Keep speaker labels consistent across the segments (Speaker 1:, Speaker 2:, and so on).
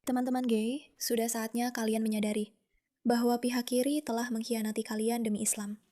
Speaker 1: Teman-teman gay, sudah saatnya kalian menyadari bahwa pihak kiri telah mengkhianati kalian demi Islam.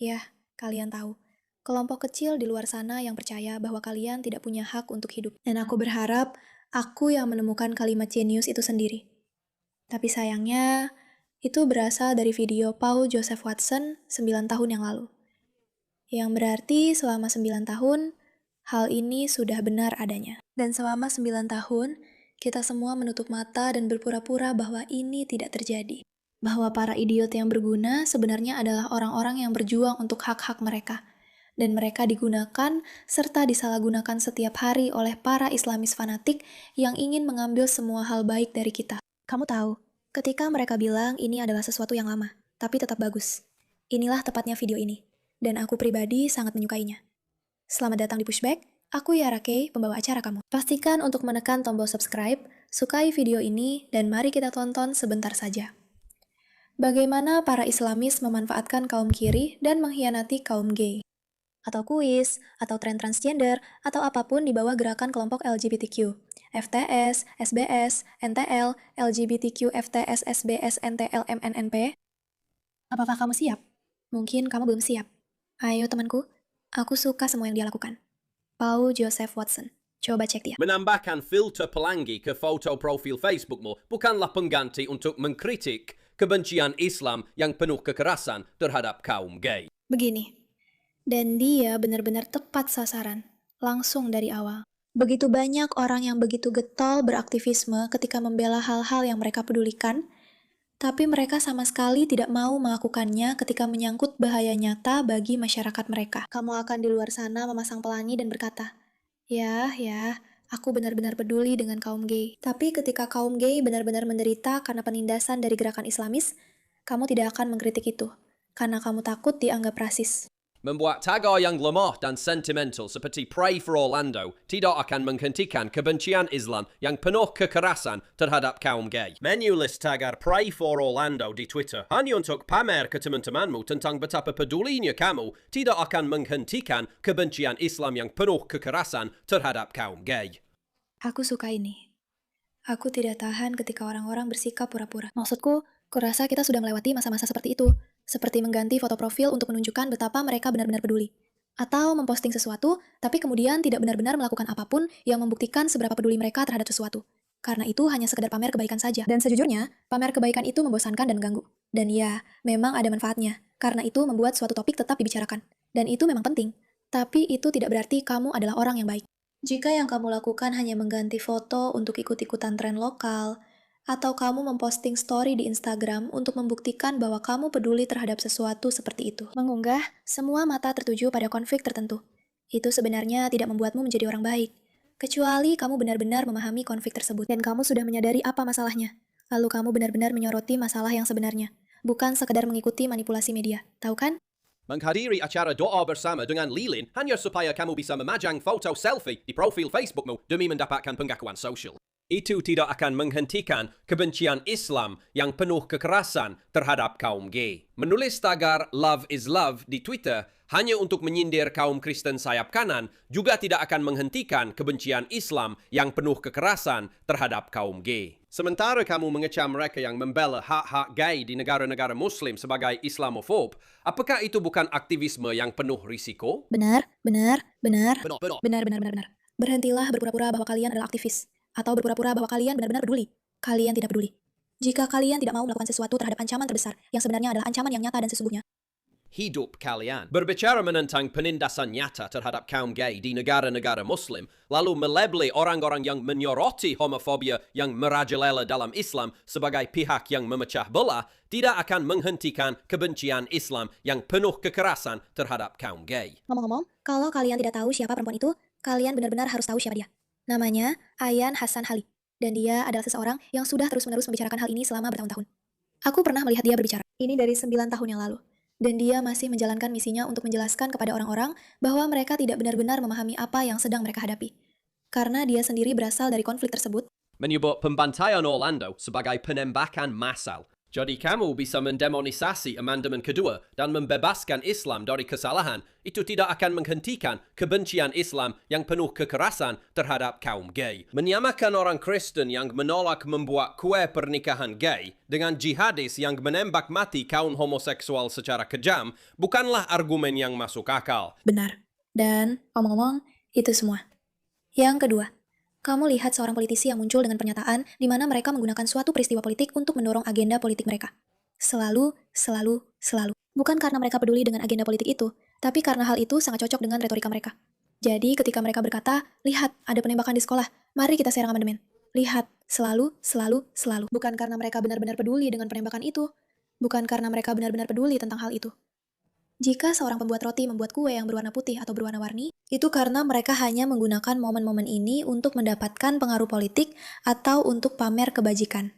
Speaker 1: Yah, kalian tahu, kelompok kecil di luar sana yang percaya bahwa kalian tidak punya hak untuk hidup. Dan aku berharap aku yang menemukan kalimat jenius itu sendiri. Tapi sayangnya, itu berasal dari video Paul Joseph Watson 9 tahun yang lalu. Yang berarti selama 9 tahun, hal ini sudah benar adanya. Dan selama 9 tahun, kita semua menutup mata dan berpura-pura bahwa ini tidak terjadi. Bahwa para idiot yang berguna sebenarnya adalah orang-orang yang berjuang untuk hak-hak mereka. Dan mereka digunakan serta disalahgunakan setiap hari oleh para Islamis fanatik yang ingin mengambil semua hal baik dari kita. Kamu tahu, ketika mereka bilang ini adalah sesuatu yang lama, tapi tetap bagus. Inilah tepatnya video ini. Dan aku pribadi sangat menyukainya. Selamat datang di Pushback. Aku Yara Kay, pembawa acara kamu. Pastikan untuk menekan tombol subscribe, sukai video ini, dan mari kita tonton sebentar saja. Bagaimana para Islamis memanfaatkan kaum kiri dan mengkhianati kaum gay. Atau kuis, atau tren transgender, atau apapun di bawah gerakan kelompok LGBTQ. FTS, SBS, NTL, LGBTQ, FTS, SBS, NTL, MNNP. Apakah kamu siap? Mungkin kamu belum siap. Ayo temanku, aku suka semua yang dia lakukan. Paul Joseph Watson. Coba cek dia.
Speaker 2: Menambahkan filter pelangi ke foto profil Facebookmu bukanlah pengganti untuk mengkritik kebencian Islam yang penuh kekerasan terhadap kaum gay.
Speaker 1: Begini, dan dia benar-benar tepat sasaran, langsung dari awal. Begitu banyak orang yang begitu getol beraktivisme ketika membela hal-hal yang mereka pedulikan, tapi mereka sama sekali tidak mau melakukannya ketika menyangkut bahaya nyata bagi masyarakat mereka. Kamu akan di luar sana memasang pelangi dan berkata, ya, aku benar-benar peduli dengan kaum gay. Tapi ketika kaum gay benar-benar menderita karena penindasan dari gerakan Islamis, kamu tidak akan mengkritik itu, karena kamu takut dianggap rasis.
Speaker 2: Membuat tagar yang lemah dan sentimental seperti Pray for Orlando tidak akan menghentikan kebencian Islam yang penuh kekerasan terhadap kaum gay. Menulis tagar Pray for Orlando di Twitter hanya untuk pamer ke teman-temanmu tentang betapa pedulinya kamu tidak akan menghentikan kebencian Islam yang penuh kekerasan terhadap kaum gay.
Speaker 1: Aku suka ini. Aku tidak tahan ketika orang-orang bersikap pura-pura. Maksudku, kurasa kita sudah melewati masa-masa seperti itu. Seperti mengganti foto profil untuk menunjukkan betapa mereka benar-benar peduli. Atau memposting sesuatu, tapi kemudian tidak benar-benar melakukan apapun yang membuktikan seberapa peduli mereka terhadap sesuatu. Karena itu hanya sekedar pamer kebaikan saja. Dan sejujurnya, pamer kebaikan itu membosankan dan mengganggu. Dan ya, memang ada manfaatnya. Karena itu membuat suatu topik tetap dibicarakan. Dan itu memang penting. Tapi itu tidak berarti kamu adalah orang yang baik. Jika yang kamu lakukan hanya mengganti foto untuk ikut-ikutan tren lokal, atau kamu memposting story di Instagram untuk membuktikan bahwa kamu peduli terhadap sesuatu seperti itu. Mengunggah, semua mata tertuju pada konflik tertentu. Itu sebenarnya tidak membuatmu menjadi orang baik. Kecuali kamu benar-benar memahami konflik tersebut. Dan kamu sudah menyadari apa masalahnya. Lalu kamu benar-benar menyoroti masalah yang sebenarnya. Bukan sekedar mengikuti manipulasi media. Tahu kan?
Speaker 2: Menghadiri acara doa bersama dengan lilin hanya supaya kamu bisa memajang foto selfie di profil Facebookmu demi mendapatkan pengakuan sosial. Itu tidak akan menghentikan kebencian Islam yang penuh kekerasan terhadap kaum gay. Menulis tagar Love is Love di Twitter hanya untuk menyindir kaum Kristen sayap kanan juga tidak akan menghentikan kebencian Islam yang penuh kekerasan terhadap kaum gay. Sementara kamu mengecam mereka yang membela hak-hak gay di negara-negara Muslim sebagai Islamofob, apakah itu bukan aktivisme yang penuh risiko?
Speaker 1: Benar.
Speaker 2: Benar.
Speaker 1: Benar. Berhentilah berpura-pura bahwa kalian adalah aktivis. Atau berpura-pura bahwa kalian benar-benar peduli. Kalian tidak peduli. Jika kalian tidak mau melakukan sesuatu terhadap ancaman terbesar, yang sebenarnya adalah ancaman yang nyata dan sesungguhnya.
Speaker 2: Hidup kalian. Berbicara menentang penindasan nyata terhadap kaum gay di negara-negara Muslim, lalu melabeli orang-orang yang menyoroti homofobia yang merajalela dalam Islam sebagai pihak yang memecah belah, tidak akan menghentikan kebencian Islam yang penuh kekerasan terhadap kaum gay.
Speaker 1: Ngomong-ngomong, kalau kalian tidak tahu siapa perempuan itu, kalian benar-benar harus tahu siapa dia. Namanya Ayan Hassan Hali, dan dia adalah seseorang yang sudah terus-menerus membicarakan hal ini selama bertahun-tahun. Aku pernah melihat dia berbicara, ini dari 9 tahun yang lalu, dan dia masih menjalankan misinya untuk menjelaskan kepada orang-orang bahwa mereka tidak benar-benar memahami apa yang sedang mereka hadapi. Karena dia sendiri berasal dari konflik tersebut.
Speaker 2: Menyebut pembantaian Orlando sebagai penembakan massal. Jadi kamu bisa mendemonisasi amandemen kedua dan membebaskan Islam dari kesalahan. Itu tidak akan menghentikan kebencian Islam yang penuh kekerasan terhadap kaum gay. Menyamakan orang Kristen yang menolak membuat kue pernikahan gay dengan jihadis yang menembak mati kaum homoseksual secara kejam bukanlah argumen yang masuk akal.
Speaker 1: Benar. Dan, omong-omong, itu semua. Yang kedua, kamu lihat seorang politisi yang muncul dengan pernyataan di mana mereka menggunakan suatu peristiwa politik untuk mendorong agenda politik mereka. Selalu, selalu, selalu. Bukan karena mereka peduli dengan agenda politik itu, tapi karena hal itu sangat cocok dengan retorika mereka. Jadi ketika mereka berkata, lihat, ada penembakan di sekolah, mari kita serang amandemen. Lihat, selalu, selalu, selalu. Bukan karena mereka benar-benar peduli dengan penembakan itu. Bukan karena mereka benar-benar peduli tentang hal itu. Jika seorang pembuat roti membuat kue yang berwarna putih atau berwarna-warni, itu karena mereka hanya menggunakan momen-momen ini untuk mendapatkan pengaruh politik atau untuk pamer kebajikan.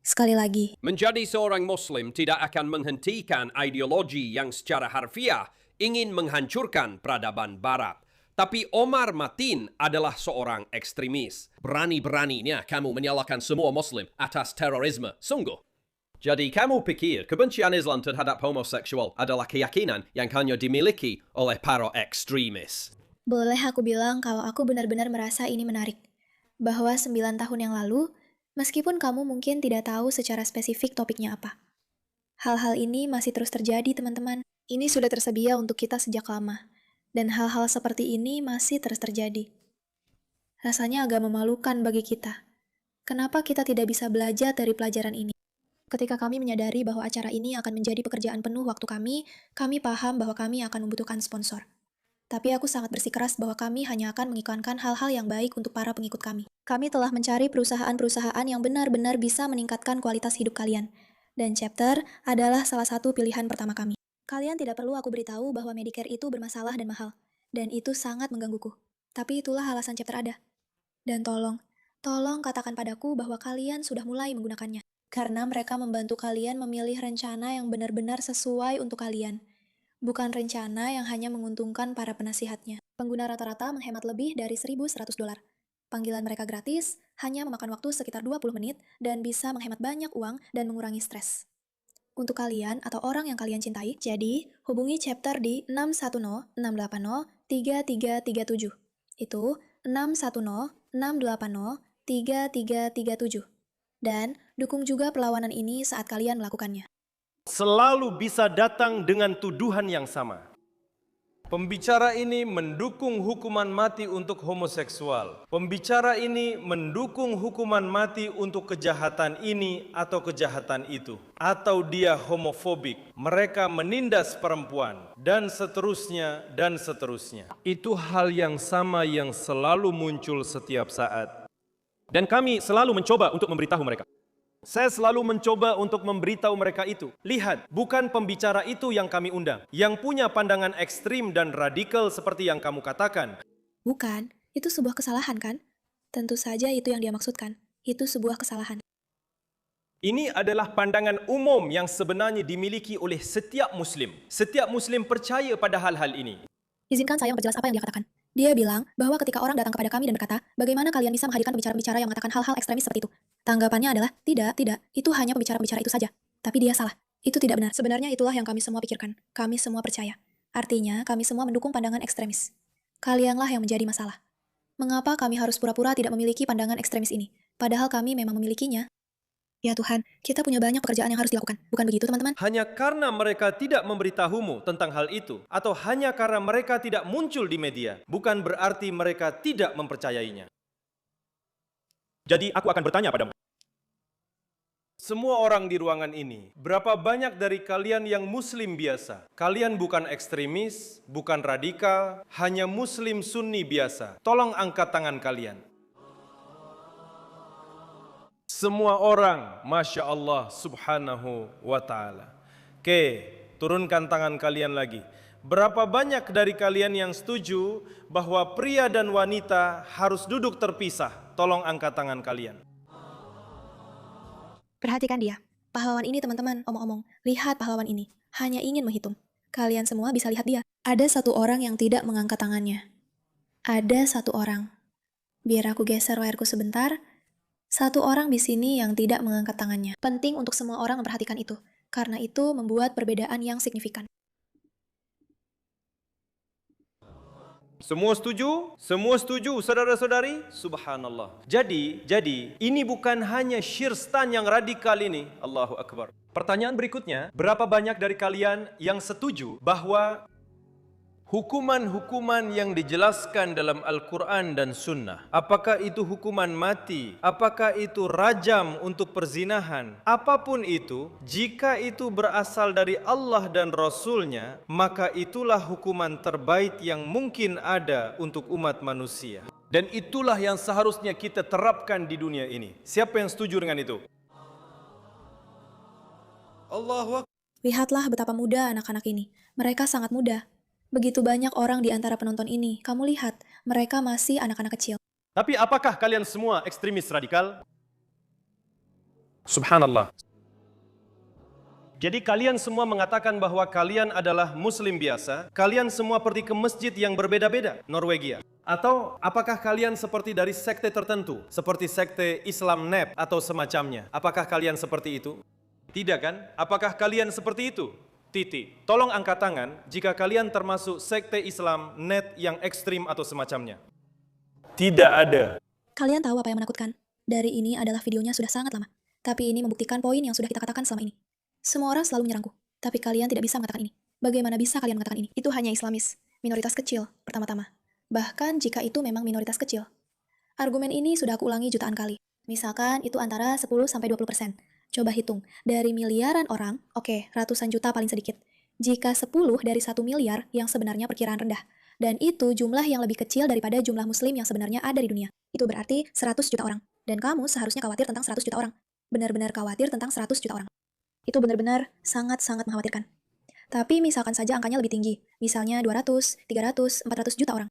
Speaker 1: Sekali lagi,
Speaker 2: Menjadi seorang Muslim tidak akan menghentikan ideologi yang secara harfiah ingin menghancurkan peradaban Barat. Tapi Omar Matin adalah seorang ekstremis. Berani-beraninya kamu menyalahkan semua Muslim atas terorisme. Sungguh. Jadi kamu pikir kebencian Islam terhadap homoseksual adalah keyakinan yang hanya dimiliki oleh para ekstremis.
Speaker 1: boleh aku bilang kalau aku benar-benar merasa ini menarik. Bahwa 9 tahun yang lalu, meskipun kamu mungkin tidak tahu secara spesifik topiknya apa. Hal-hal ini masih terus terjadi, teman-teman. Ini sudah tersedia untuk kita sejak lama. Dan hal-hal seperti ini masih terus terjadi. Rasanya agak memalukan bagi kita. Kenapa kita tidak bisa belajar dari pelajaran ini? Ketika kami menyadari bahwa acara ini akan menjadi pekerjaan penuh waktu kami paham bahwa kami akan membutuhkan sponsor. Tapi aku sangat bersikeras bahwa kami hanya akan mengiklankan hal-hal yang baik untuk para pengikut kami. Kami telah mencari perusahaan-perusahaan yang benar-benar bisa meningkatkan kualitas hidup kalian. Dan Chapter adalah salah satu pilihan pertama kami. Kalian tidak perlu aku beritahu bahwa Medicare itu bermasalah dan mahal. Dan itu sangat menggangguku. Tapi itulah alasan Chapter ada. Dan tolong katakan padaku bahwa kalian sudah mulai menggunakannya. Karena mereka membantu kalian memilih rencana yang benar-benar sesuai untuk kalian. Bukan rencana yang hanya menguntungkan para penasihatnya. Pengguna rata-rata menghemat lebih dari $1.100. Panggilan mereka gratis, hanya memakan waktu sekitar 20 menit, dan bisa menghemat banyak uang dan mengurangi stres. Untuk kalian atau orang yang kalian cintai, jadi hubungi Chapter di 610-680-3337. Itu 610-680-3337. Dan dukung juga perlawanan ini saat kalian melakukannya.
Speaker 3: Selalu bisa datang dengan tuduhan yang sama. Pembicara ini mendukung hukuman mati untuk homoseksual. Pembicara ini mendukung hukuman mati untuk kejahatan ini atau kejahatan itu. Atau dia homofobik. Mereka menindas perempuan. Dan seterusnya, dan seterusnya. Itu hal yang sama yang selalu muncul setiap saat. Dan kami selalu mencoba untuk memberitahu mereka. Saya selalu mencoba untuk memberitahu mereka itu. Lihat, bukan pembicara itu yang kami undang. Yang punya pandangan ekstrim dan radikal seperti yang kamu katakan.
Speaker 1: Bukan, itu sebuah kesalahan kan? Tentu saja itu yang dia maksudkan. Itu sebuah kesalahan.
Speaker 3: Ini adalah pandangan umum yang sebenarnya dimiliki oleh setiap Muslim. Setiap Muslim percaya pada hal-hal ini.
Speaker 1: Izinkan saya memperjelas apa yang dia katakan. Dia bilang bahwa ketika orang datang kepada kami dan berkata, bagaimana kalian bisa menghadirkan pembicara-pembicara yang mengatakan hal-hal ekstremis seperti itu? Tanggapannya adalah, tidak, itu hanya pembicara-pembicara itu saja. Tapi dia salah. Itu tidak benar. Sebenarnya itulah yang kami semua pikirkan. Kami semua percaya. Artinya, kami semua mendukung pandangan ekstremis. Kalianlah yang menjadi masalah. Mengapa kami harus pura-pura tidak memiliki pandangan ekstremis ini? Padahal kami memang memilikinya. Ya Tuhan, kita punya banyak pekerjaan yang harus dilakukan. Bukan begitu, teman-teman?
Speaker 3: Hanya karena mereka tidak memberitahumu tentang hal itu, atau hanya karena mereka tidak muncul di media, bukan berarti mereka tidak mempercayainya. Jadi aku akan bertanya padamu. Semua orang di ruangan ini, berapa banyak dari kalian yang Muslim biasa? Kalian bukan ekstremis, bukan radikal, hanya Muslim Sunni biasa. Tolong angkat tangan kalian. Semua orang, Masya Allah subhanahu wa ta'ala. Oke, turunkan tangan kalian lagi. Berapa banyak dari kalian yang setuju bahwa pria dan wanita harus duduk terpisah? Tolong angkat tangan kalian.
Speaker 1: Perhatikan dia. Pahlawan ini, teman-teman, omong-omong. Lihat pahlawan ini. Hanya ingin menghitung. Kalian semua bisa lihat dia. Ada satu orang yang tidak mengangkat tangannya. Ada satu orang. Biar aku geser layarku sebentar. Satu orang di sini yang tidak mengangkat tangannya. Penting untuk semua orang memperhatikan itu, karena itu membuat perbedaan yang signifikan.
Speaker 3: Semua setuju? Semua setuju, saudara-saudari? Subhanallah. Jadi ini bukan hanya syirstan yang radikal ini. Allahu Akbar. Pertanyaan berikutnya, berapa banyak dari kalian yang setuju bahwa hukuman-hukuman yang dijelaskan dalam Al-Quran dan Sunnah, apakah itu hukuman mati, apakah itu rajam untuk perzinahan, apapun itu, jika itu berasal dari Allah dan Rasul-Nya, maka itulah hukuman terbaik yang mungkin ada untuk umat manusia. Dan itulah yang seharusnya kita terapkan di dunia ini. Siapa yang setuju dengan itu? Allahu Akbar.
Speaker 1: Lihatlah betapa muda anak-anak ini. Mereka sangat muda. Begitu banyak orang di antara penonton ini. Kamu lihat, mereka masih anak-anak kecil.
Speaker 3: Tapi apakah kalian semua ekstremis radikal? Subhanallah. Jadi kalian semua mengatakan bahwa kalian adalah muslim biasa, kalian semua pergi ke masjid yang berbeda-beda, Norwegia. Atau apakah kalian seperti dari sekte tertentu, seperti sekte Islam NEP atau semacamnya? Apakah kalian seperti itu? Tidak kan? Apakah kalian seperti itu? Titik. Tolong angkat tangan jika kalian termasuk sekte Islam net yang ekstrim atau semacamnya. Tidak ada.
Speaker 1: Kalian tahu apa yang menakutkan? Dari ini adalah videonya sudah sangat lama. Tapi ini membuktikan poin yang sudah kita katakan selama ini. Semua orang selalu menyerangku. Tapi kalian tidak bisa mengatakan ini. Bagaimana bisa kalian mengatakan ini? Itu hanya Islamis. Minoritas kecil, pertama-tama. Bahkan jika itu memang minoritas kecil. Argumen ini sudah aku ulangi jutaan kali. Misalkan itu antara 10-20%. Coba hitung, dari miliaran orang, oke, ratusan juta paling sedikit. Jika 10 dari 1 miliar yang sebenarnya perkiraan rendah. Dan itu jumlah yang lebih kecil daripada jumlah muslim yang sebenarnya ada di dunia. Itu berarti 100 juta orang. Dan kamu seharusnya khawatir tentang 100 juta orang. Benar-benar khawatir tentang 100 juta orang. Itu benar-benar sangat-sangat mengkhawatirkan. Tapi misalkan saja angkanya lebih tinggi. Misalnya 200, 300, 400 juta orang.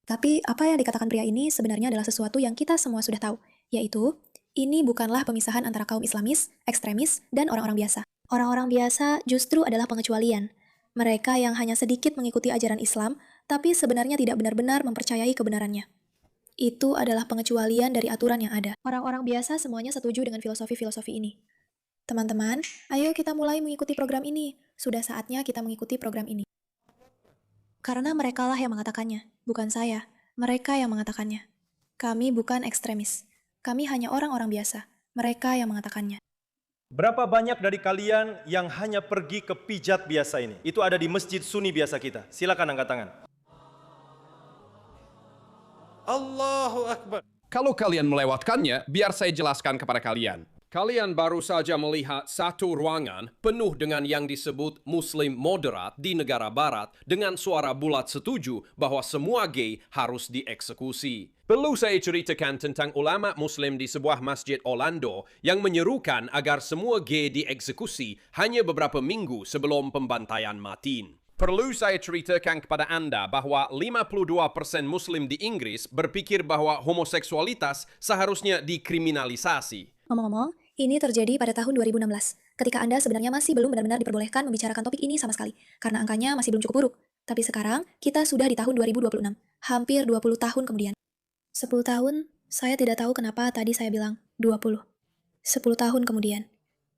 Speaker 1: Tapi apa yang dikatakan pria ini sebenarnya adalah sesuatu yang kita semua sudah tahu. Yaitu, ini bukanlah pemisahan antara kaum Islamis, ekstremis, dan orang-orang biasa. Orang-orang biasa justru adalah pengecualian. Mereka yang hanya sedikit mengikuti ajaran Islam, tapi sebenarnya tidak benar-benar mempercayai kebenarannya. Itu adalah pengecualian dari aturan yang ada. Orang-orang biasa semuanya setuju dengan filosofi-filosofi ini. Teman-teman, ayo kita mulai mengikuti program ini. Sudah saatnya kita mengikuti program ini. Karena merekalah yang mengatakannya, bukan saya. Mereka yang mengatakannya. Kami bukan ekstremis. Kami hanya orang-orang biasa. Mereka yang mengatakannya.
Speaker 3: Berapa banyak dari kalian yang hanya pergi ke pijat biasa ini? Itu ada di masjid Sunni biasa kita. Silakan angkat tangan. Allahu Akbar.
Speaker 2: Kalau kalian melewatkannya, biar saya jelaskan kepada kalian. Kalian baru saja melihat satu ruangan penuh dengan yang disebut Muslim moderat di negara barat dengan suara bulat setuju bahwa semua gay harus dieksekusi. Perlu saya ceritakan tentang ulama Muslim di sebuah masjid Orlando yang menyerukan agar semua gay dieksekusi hanya beberapa minggu sebelum pembantaian Martin. Perlu saya ceritakan kepada Anda bahwa 52% Muslim di Inggris berpikir bahwa homoseksualitas seharusnya dikriminalisasi.
Speaker 1: Ngomong-ngomong, ini terjadi pada tahun 2016, ketika Anda sebenarnya masih belum benar-benar diperbolehkan membicarakan topik ini sama sekali, karena angkanya masih belum cukup buruk. Tapi sekarang, kita sudah di tahun 2026, hampir 20 tahun kemudian. 10 tahun, saya tidak tahu kenapa tadi saya bilang 20. 10 tahun kemudian.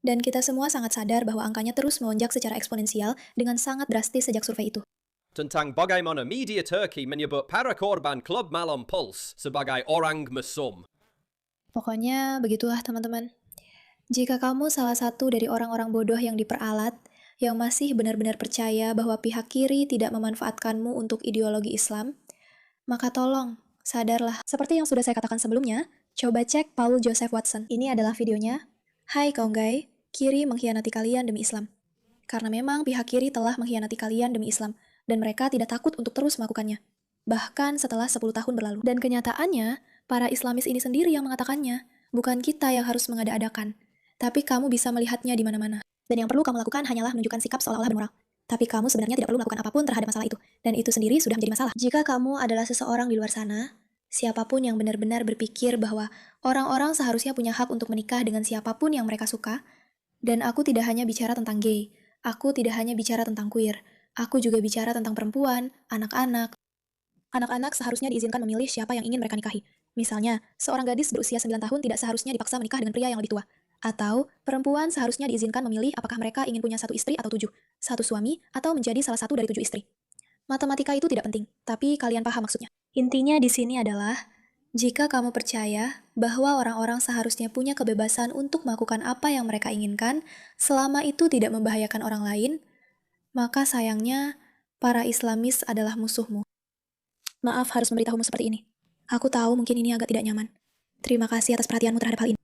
Speaker 1: Dan kita semua sangat sadar bahwa angkanya terus melonjak secara eksponensial dengan sangat drastis sejak survei itu.
Speaker 2: Tentang bagaimana media Turki menyebut para korban klub malam Puls sebagai orang mesum.
Speaker 1: Pokoknya begitulah teman-teman. Jika kamu salah satu dari orang-orang bodoh yang diperalat, yang masih benar-benar percaya bahwa pihak kiri tidak memanfaatkanmu untuk ideologi Islam, maka tolong, sadarlah. Seperti yang sudah saya katakan sebelumnya, coba cek Paul Joseph Watson. Ini adalah videonya. Hai kaum gay, kiri mengkhianati kalian demi Islam. Karena memang pihak kiri telah mengkhianati kalian demi Islam, dan mereka tidak takut untuk terus melakukannya. Bahkan setelah 10 tahun berlalu. Dan kenyataannya, para Islamis ini sendiri yang mengatakannya, bukan kita yang harus mengada-adakan. Tapi kamu bisa melihatnya di mana-mana. Dan yang perlu kamu lakukan hanyalah menunjukkan sikap seolah-olah bermoral. Tapi kamu sebenarnya tidak perlu melakukan apapun terhadap masalah itu. Dan itu sendiri sudah menjadi masalah. Jika kamu adalah seseorang di luar sana, siapapun yang benar-benar berpikir bahwa orang-orang seharusnya punya hak untuk menikah dengan siapapun yang mereka suka, dan aku tidak hanya bicara tentang gay, aku tidak hanya bicara tentang queer, aku juga bicara tentang perempuan, anak-anak. Anak-anak seharusnya diizinkan memilih siapa yang ingin mereka nikahi. Misalnya, seorang gadis berusia 9 tahun tidak seharusnya dipaksa menikah dengan pria yang lebih tua. Atau, perempuan seharusnya diizinkan memilih apakah mereka ingin punya 1 istri atau 7, 1 suami, atau menjadi salah satu dari 7 istri. Matematika itu tidak penting, tapi kalian paham maksudnya. Intinya di sini adalah, jika kamu percaya bahwa orang-orang seharusnya punya kebebasan untuk melakukan apa yang mereka inginkan, selama itu tidak membahayakan orang lain, maka sayangnya, para Islamis adalah musuhmu. Maaf harus memberitahumu seperti ini. Aku tahu mungkin ini agak tidak nyaman. Terima kasih atas perhatianmu terhadap hal ini.